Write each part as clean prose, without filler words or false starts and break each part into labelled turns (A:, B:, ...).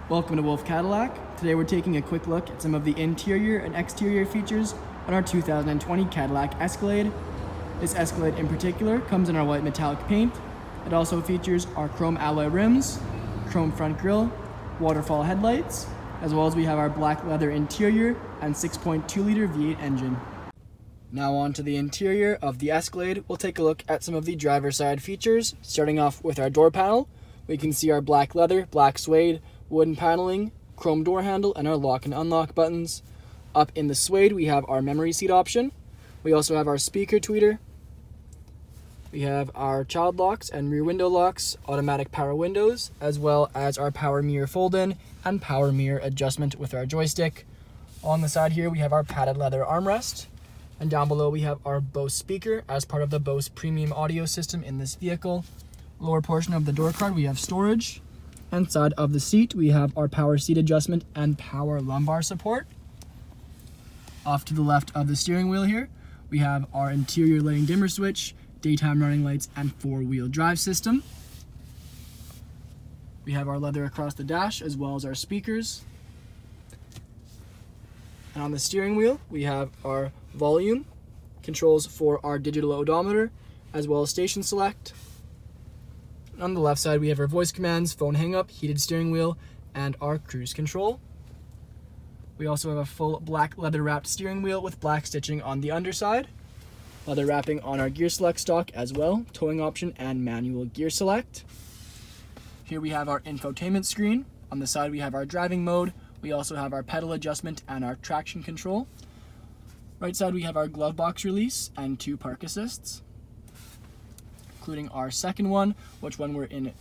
A: Welcome to Wolfe Cadillac. Today we're taking a quick look at some of the interior and exterior features on our 2020 Cadillac Escalade. This Escalade in particular comes in our white metallic paint. It also features our chrome alloy rims, chrome front grille, waterfall headlights, as well as we have our black leather interior and 6.2 liter V8 engine. Now on to the interior of the Escalade. We'll take a look at some of the driver's side features, starting off with our door panel. We can see our black leather, black suede, wooden paneling, chrome door handle, and our lock and unlock buttons. Up in the suede, we have our memory seat option. We also have our speaker tweeter. We have our child locks and rear window locks, automatic power windows, as well as our power mirror fold-in and power mirror adjustment with our joystick. On the side here, we have our padded leather armrest. And down below, we have our Bose speaker as part of the Bose premium audio system in this vehicle. Lower portion of the door card, we have storage. Inside of the seat, we have our power seat adjustment and power lumbar support. Off to the left of the steering wheel here, we have our interior lighting dimmer switch, daytime running lights, and four-wheel drive system. We have our leather across the dash as well as our speakers. And on the steering wheel, we have our volume, controls for our digital odometer, as well as station select. On the left side, we have our voice commands, phone hang-up, heated steering wheel, and our cruise control. We also have a full black leather-wrapped steering wheel with black stitching on the underside. Leather wrapping on our gear select stalk as well, towing option and manual gear select. Here we have our infotainment screen. On the side, we have our driving mode. We also have our pedal adjustment and our traction control. Right side, we have our glove box release and 2 park assists, including our second one, which when we're in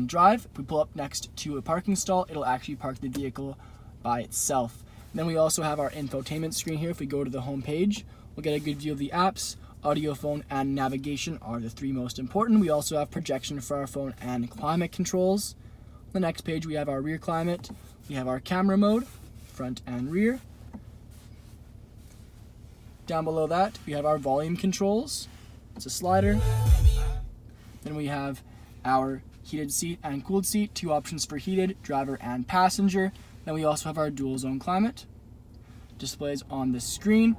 A: drive, if we pull up next to a parking stall, it'll actually park the vehicle by itself. And then we also have our infotainment screen here. If we go to the home page, we'll get a good view of the apps. Audio, phone, and navigation are the 3 most important. We also have projection for our phone and climate controls. On the next page, we have our rear climate. We have our camera mode, front and rear. Down below that, we have our volume controls. It's a slider. Then we have our heated seat and cooled seat, 2 options for heated, driver and passenger. Then we also have our dual zone climate. Displays on the screen,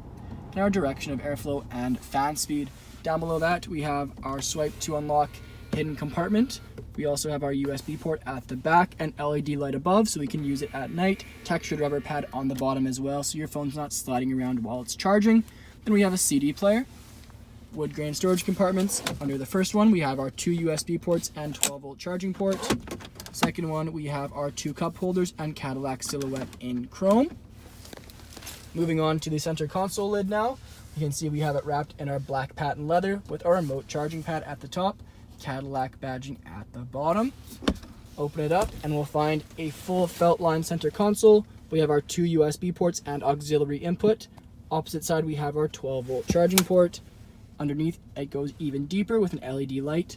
A: and our direction of airflow and fan speed. Down below that, we have our swipe to unlock hidden compartment. We also have our USB port at the back and LED light above, so we can use it at night. Textured rubber pad on the bottom as well, so your phone's not sliding around while it's charging. Then we have a CD player. Wood grain storage compartments. Under the first one, we have our 2 USB ports and 12-volt charging port. Second one, we have our 2 cup holders and Cadillac silhouette in chrome. Moving on to the center console lid now, you can see we have it wrapped in our black patent leather with our remote charging pad at the top, Cadillac badging at the bottom. Open it up and we'll find a full felt line center console. We have our 2 USB ports and auxiliary input. Opposite side, we have our 12-volt charging port. Underneath, it goes even deeper with an LED light.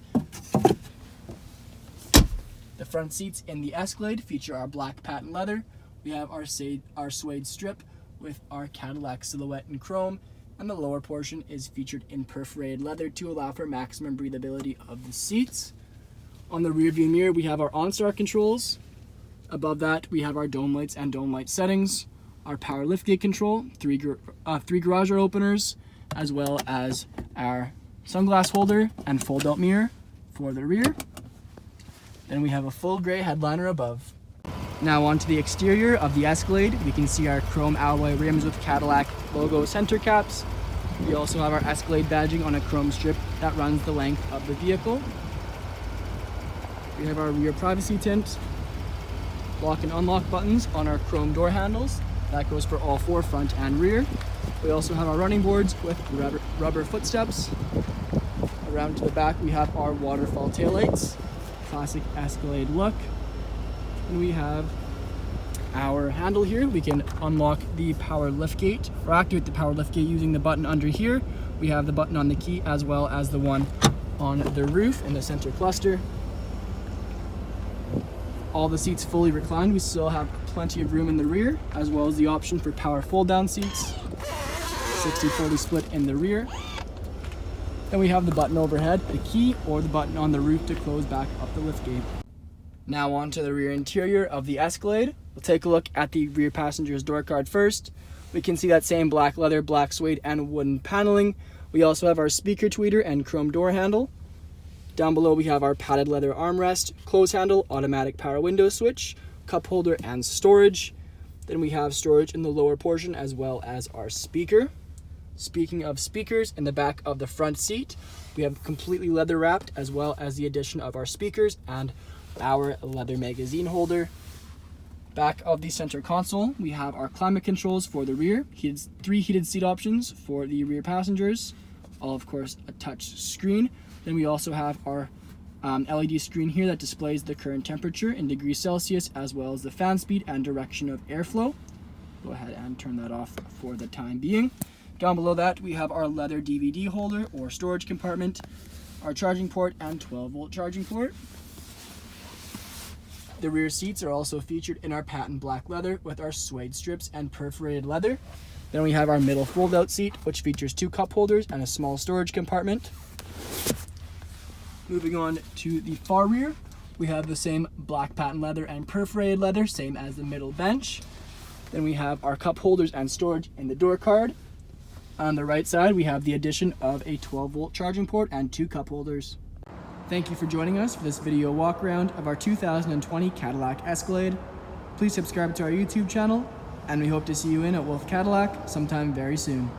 A: The front seats in the Escalade feature our black patent leather. We have our suede strip with our Cadillac silhouette in chrome, and the lower portion is featured in perforated leather to allow for maximum breathability of the seats. On the rear view mirror, we have our OnStar controls. Above that, we have our dome lights and dome light settings, our power liftgate control, 3 garage door openers, as well as our sunglass holder and fold-out mirror for the rear. Then we have a full gray headliner above. Now onto the exterior of the Escalade. We can see our chrome alloy rims with Cadillac logo center caps. We also have our Escalade badging on a chrome strip that runs the length of the vehicle. We have our rear privacy tint, lock and unlock buttons on our chrome door handles. That goes for all 4 front and rear. We also have our running boards with rubber footsteps. Around to the back, we have our waterfall taillights, classic Escalade look. And we have our handle here. We can unlock the power liftgate or activate the power liftgate using the button under here. We have the button on the key as well as the one on the roof in the center cluster. All the seats fully reclined. We still have plenty of room in the rear, as well as the option for power fold-down seats. 60-40 split in the rear. Then we have the button overhead, the key, or the button on the roof to close back up the liftgate. Now on to the rear interior of the Escalade. We'll take a look at the rear passenger's door card first. We can see that same black leather, black suede, and wooden paneling. We also have our speaker tweeter and chrome door handle. Down below we have our padded leather armrest, close handle, automatic power window switch, cup holder, and storage. Then we have storage in the lower portion as well as our speaker. Speaking of speakers, in the back of the front seat, we have completely leather wrapped as well as the addition of our speakers and our leather magazine holder. Back of the center console, we have our climate controls for the rear, three heated seat options for the rear passengers, all of course a touch screen. Then we also have our LED screen here that displays the current temperature in degrees Celsius as well as the fan speed and direction of airflow. Go ahead and turn that off for the time being. Down below that we have our leather DVD holder or storage compartment, our charging port and 12-volt charging port. The rear seats are also featured in our patent black leather with our suede strips and perforated leather. Then we have our middle fold-out seat, which features 2 cup holders and a small storage compartment. Moving on to the far rear, we have the same black patent leather and perforated leather, same as the middle bench. Then we have our cup holders and storage in the door card. On the right side, we have the addition of a 12-volt charging port and 2 cup holders. Thank you for joining us for this video walk around of our 2020 Cadillac Escalade. Please subscribe to our YouTube channel, and we hope to see you in at Wolfe Cadillac sometime very soon.